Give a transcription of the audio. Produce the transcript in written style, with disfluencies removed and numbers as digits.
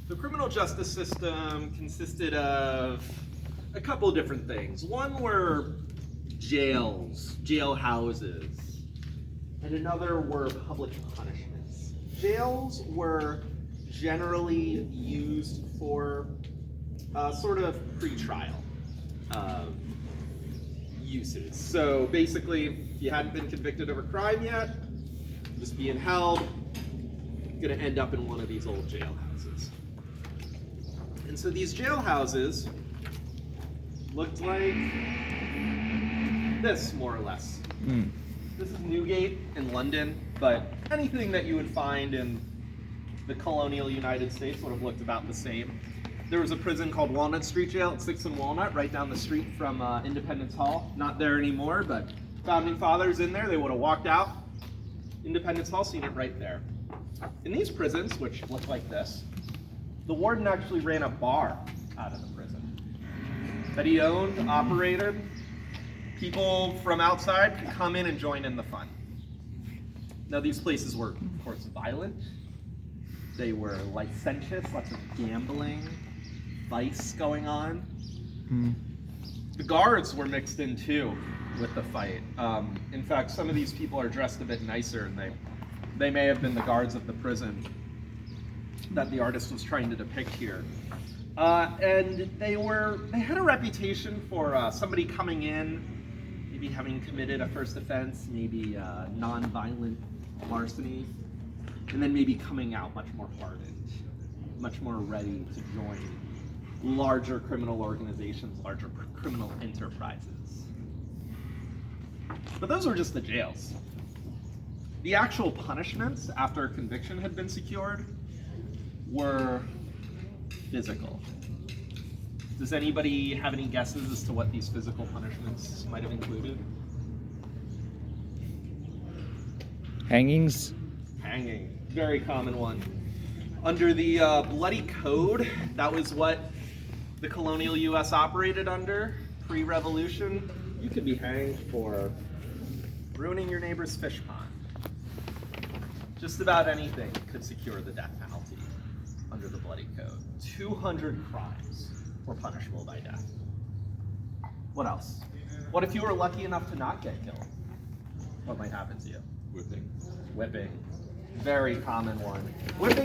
The criminal justice system consisted of a couple of different things. One were jails, jail houses, and another were public punishments. Jails were generally used for sort of pre-trial uses. So basically, if you hadn't been convicted of a crime yet, just being held, gonna end up in one of these old jail houses. And so these jail houses looked like this, more or less. This is Newgate in London, but anything that you would find in the colonial United States would have looked about the same. There was a prison called Walnut Street Jail at 6th and Walnut, right down the street from Independence Hall. Not there anymore, but founding fathers in there, they would have walked out. Independence Hall, seen it right there. In these prisons, which look like this, the warden actually ran a bar out of the prison that he owned, operated. People from outside could come in and join in the fun. Now, these places were, of course, violent. They were licentious, lots of gambling, vice going on. The guards were mixed in too with the fight. In fact, some of these people are dressed a bit nicer, and they may have been the guards of the prison that the artist was trying to depict here. And they had a reputation for somebody coming in, maybe having committed a first offense, maybe non-violent larceny, and then maybe coming out much more hardened, much more ready to join larger criminal organizations, larger criminal enterprises. But those were just the jails. The actual punishments after a conviction had been secured were physical. Does anybody have any guesses as to what these physical punishments might have included? Hangings? Hanging, very common one. Under the bloody code, that was what the colonial US operated under pre-revolution. You could be hanged for ruining your neighbor's fish pond. Just about anything could secure the death penalty under the bloody code. 200 crimes were punishable by death. What else? What if you were lucky enough to not get killed? What might happen to you? Whipping. Whipping. Very common one. Whipping